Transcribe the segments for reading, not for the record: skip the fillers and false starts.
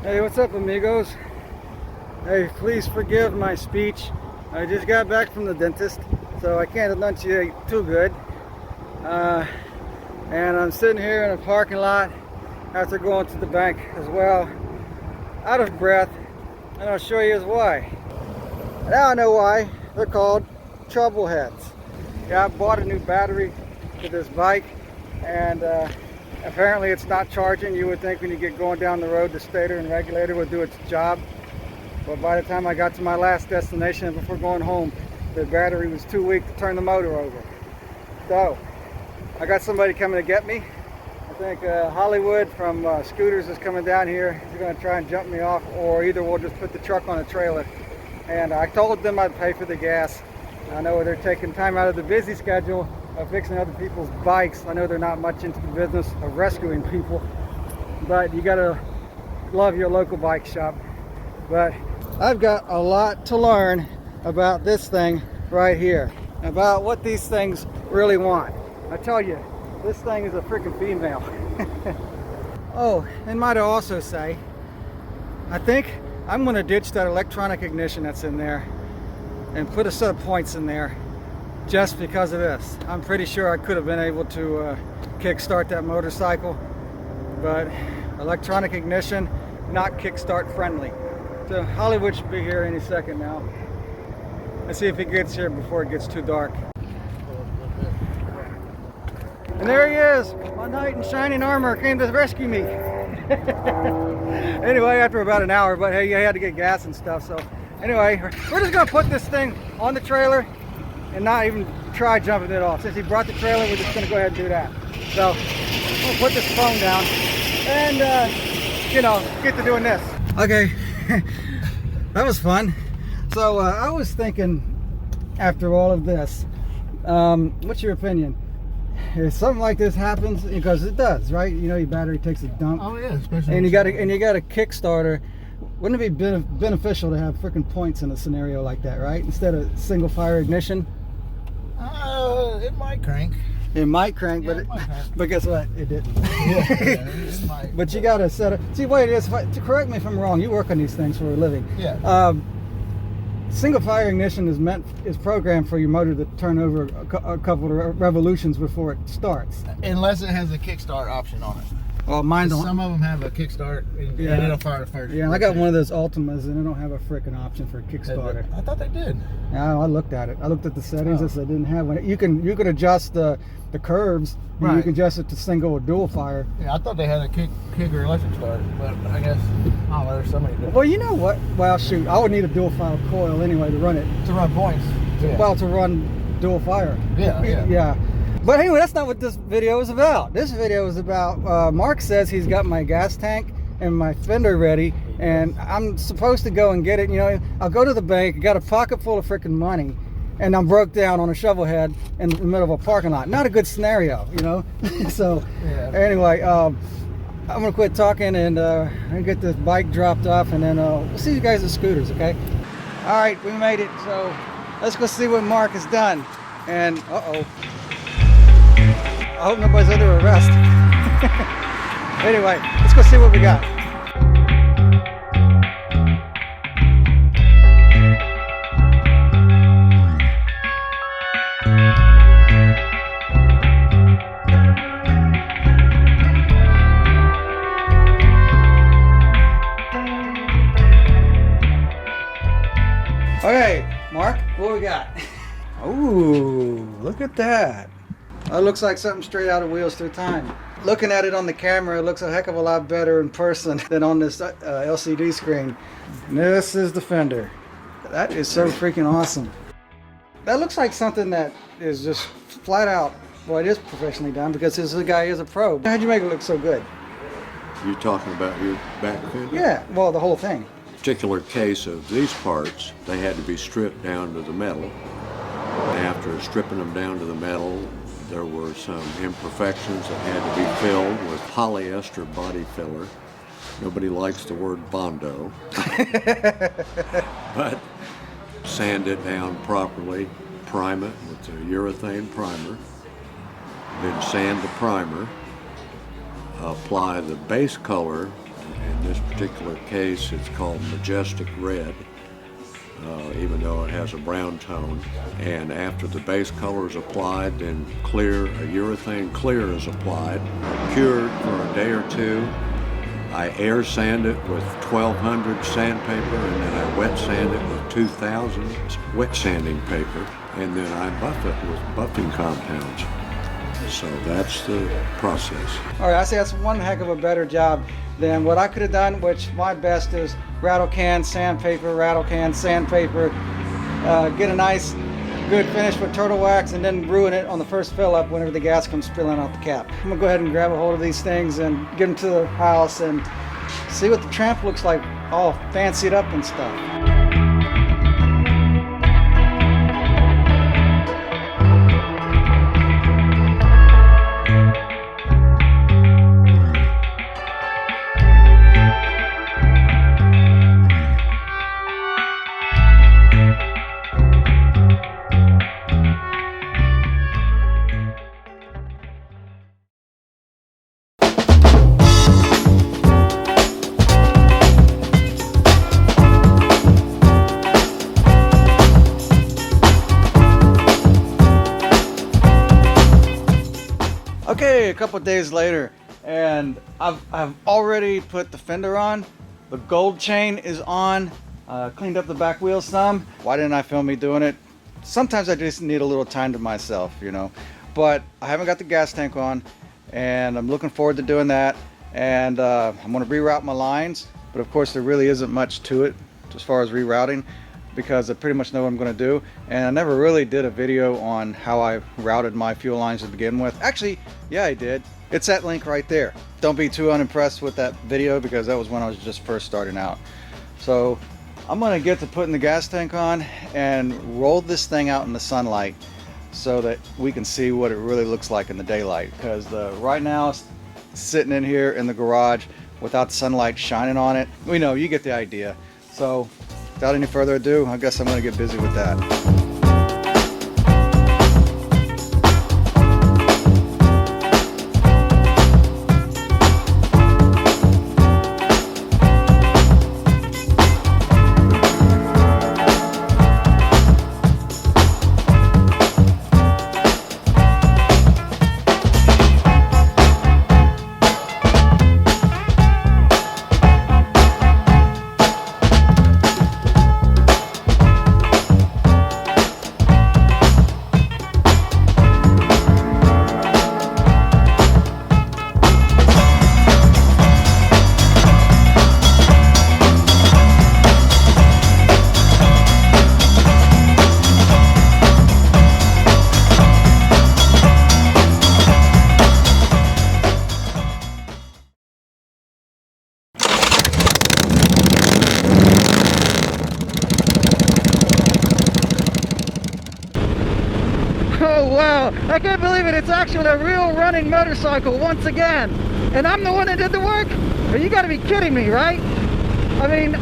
Hey, what's up, amigos? Hey, please forgive my speech. I just got back from the dentist, so I can't enunciate too good. And I'm sitting here in a parking lot after going to the bank as well, out of breath, and I'll show you why. Now I know why. They're called trouble heads. Yeah, I bought a new battery for this bike, and apparently it's not charging. You would think when you get going down the road, the stator and regulator would do its job. But by the time I got to my last destination before going home, the battery was too weak to turn the motor over. So I got somebody coming to get me. I think Hollywood from Scooters is coming down here. He's going to try and jump me off, or either we'll just put the truck on a trailer. And I told them I'd pay for the gas. I know they're taking time out of the busy schedule of fixing other people's bikes. I know they're not much into the business of rescuing people, but you gotta love your local bike shop. But I've got a lot to learn about this thing right here, about what these things really want. I tell you, this thing is a freaking female. Oh, and might I also say, I think I'm gonna ditch that electronic ignition that's in there and put a set of points in there just because of this. I'm pretty sure I could have been able to kickstart that motorcycle, but electronic ignition, not kickstart friendly. So Hollywood should be here any second now. Let's see if he gets here before it gets too dark. And there he is, my knight in shining armor came to rescue me. Anyway, after about an hour, but hey, you had to get gas and stuff, so anyway, we're just gonna put this thing on the trailer and not even try jumping it off. Since he brought the trailer, we're just gonna go ahead and do that. So we'll put this phone down and you know, get to doing this. Okay, that was fun. So I was thinking, after all of this, what's your opinion? If something like this happens, because it does, right? You know, your battery takes a dump. Oh yeah, especially. And you got a Kickstarter. Wouldn't it be beneficial to have freaking points in a scenario like that, right? Instead of single fire ignition. It might crank. It might crank, Yeah, but it might crank. but guess what? It didn't. Yeah, it might. But you got to set it. See, wait, it is. To correct me if I'm wrong. You work on these things for a living. Yeah. Single fire ignition is programmed for your motor to turn over a couple of revolutions before it starts. Unless it has a kickstart option on it. Well, mine don't. Some of them have a kickstart and Yeah. it'll fire the first. Yeah, I got one of those Ultimas and they don't have a freaking option for a Kickstarter. I thought they did. Yeah, I looked at it. I looked at the settings. Oh. It said it didn't have one. You can adjust the curves. And you Right. can adjust it to single or dual fire. Yeah, I thought they had a kick or electric start, but I guess there's so many different. Well, you know what? Well, shoot, I would need a dual fire coil anyway to run it. To run points. Yeah. Well, to run dual fire. Yeah. Yeah. But anyway, that's not what this video is about. This video is about, Mark says he's got my gas tank and my fender ready, and I'm supposed to go and get it. You know, I'll go to the bank, got a pocket full of freaking money, and I'm broke down on a shovel head in the middle of a parking lot. Not a good scenario, you know? So, Yeah. anyway, I'm gonna quit talking and get this bike dropped off, and then we'll see you guys at Scooters, okay? All right, we made it, so let's go see what Mark has done. And, uh-oh. I hope nobody's under arrest. Anyway, let's go see what we got. Okay, Mark, what we got? Ooh, look at that. That looks like something straight out of Wheels Through Time. Looking at it on the camera, it looks a heck of a lot better in person than on this LCD screen. This is the fender. That is so freaking awesome. That looks like something that is just flat out, well, it is professionally done because this guy is a pro. How'd you make it look so good? You're talking about your back fender? Yeah, well, the whole thing. Particular case of these parts, they had to be stripped down to the metal. And after stripping them down to the metal, there were some imperfections that had to be filled with polyester body filler. Nobody likes the word Bondo. But sand it down properly, prime it with a urethane primer, then sand the primer, apply the base color In this particular case, it's called Majestic Red, even though it has a brown tone. And after the base color is applied, then clear, a urethane clear is applied, cured for a day or two. I air sand it with 1200 sandpaper, and then I wet sand it with 2000 wet sanding paper, and then I buff it with buffing compounds. So that's the process. All right, I say that's one heck of a better job than what I could have done, which my best is rattle can, sandpaper, get a nice good finish with turtle wax, and then ruin it on the first fill up whenever the gas comes spilling out the cap. I'm gonna go ahead and grab a hold of these things and get them to the house and see what the Tramp looks like, all fancied up and stuff. Okay, a couple days later, and I've already put the fender on. The gold chain is on. Cleaned up the back wheels some. Why didn't I film me doing it? Sometimes I just need a little time to myself, you know. But I haven't got the gas tank on, and I'm looking forward to doing that. And I'm going to reroute my lines, but of course there really isn't much to it as far as rerouting, because I pretty much know what I'm going to do. And I never really did a video on how I routed my fuel lines to begin with. Actually, yeah, I did. It's that link right there. Don't be too unimpressed with that video, because that was when I was just first starting out. So I'm going to get to putting the gas tank on and roll this thing out in the sunlight so that we can see what it really looks like in the daylight, because right now it's sitting in here in the garage without the sunlight shining on it. We know, you get the idea. So without any further ado, I guess I'm going to get busy with that. Oh wow, I can't believe it. It's actually a real running motorcycle once again. And I'm the one that did the work? You gotta be kidding me, right? I mean,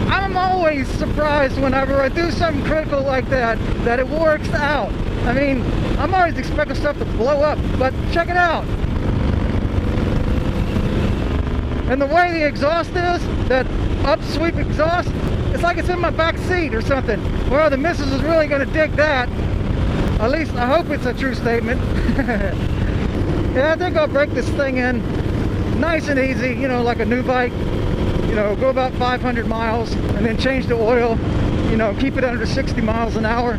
I'm always surprised whenever I do something critical like that it works out. I mean, I'm always expecting stuff to blow up, but check it out. And the way the exhaust is, that upsweep exhaust, it's like it's in my back seat or something. Well, the missus is really gonna dig that. At least I hope it's a true statement. Yeah, I think I'll break this thing in nice and easy, you know, like a new bike. You know, go about 500 miles and then change the oil, you know, keep it under 60 miles an hour.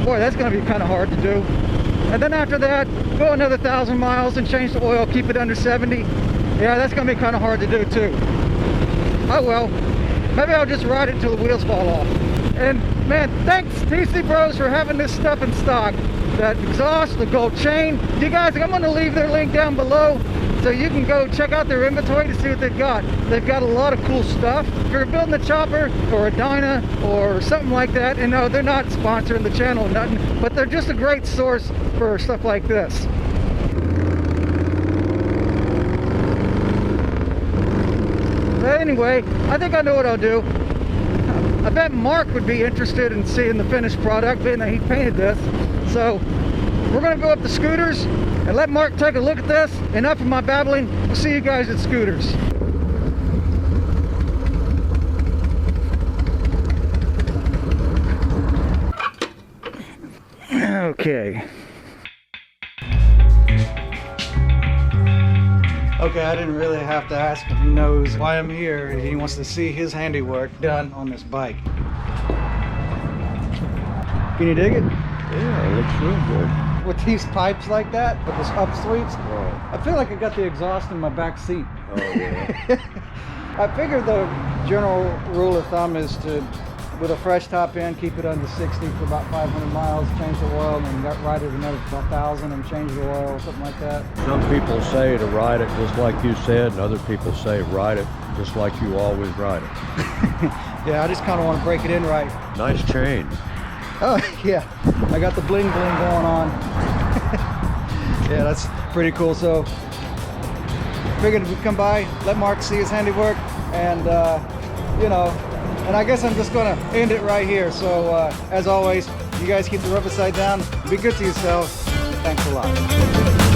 Boy, that's going to be kind of hard to do. And then after that, go another 1,000 miles and change the oil, keep it under 70. Yeah, that's going to be kind of hard to do too. Oh well, maybe I'll just ride it until the wheels fall off. And man, thanks TC Bros for having this stuff in stock. That exhaust, the gold chain. You guys, I'm going to leave their link down below so you can go check out their inventory to see what they've got. They've got a lot of cool stuff. If you're building a chopper or a Dyna or something like that, and no, they're not sponsoring the channel or nothing, but they're just a great source for stuff like this. But anyway, I think I know what I'll do. I bet Mark would be interested in seeing the finished product, being that he painted this. So we're going to go up to Scooters and let Mark take a look at this. Enough of my babbling. We'll see you guys at Scooters. Okay. Okay, I didn't really have to ask him. He knows why I'm here. He wants to see his handiwork done on this bike. Can you dig it? Yeah, it looks real good. With these pipes like that, with this up sweeps, Right. I feel like I got the exhaust in my back seat. Oh, yeah. I figured the general rule of thumb is to, with a fresh top end, keep it under 60 for about 500 miles, change the oil, and then ride it another 1,000 and change the oil, something like that. Some people say to ride it just like you said, and other people say ride it just like you always ride it. Yeah, I just kind of want to break it in right. Nice chain. Oh, yeah, I got the bling bling going on. Yeah, that's pretty cool. So, figured we'd come by, let Mark see his handiwork, and, you know, and I guess I'm just going to end it right here. So, as always, you guys keep the rubber side down, be good to yourselves, and thanks a lot.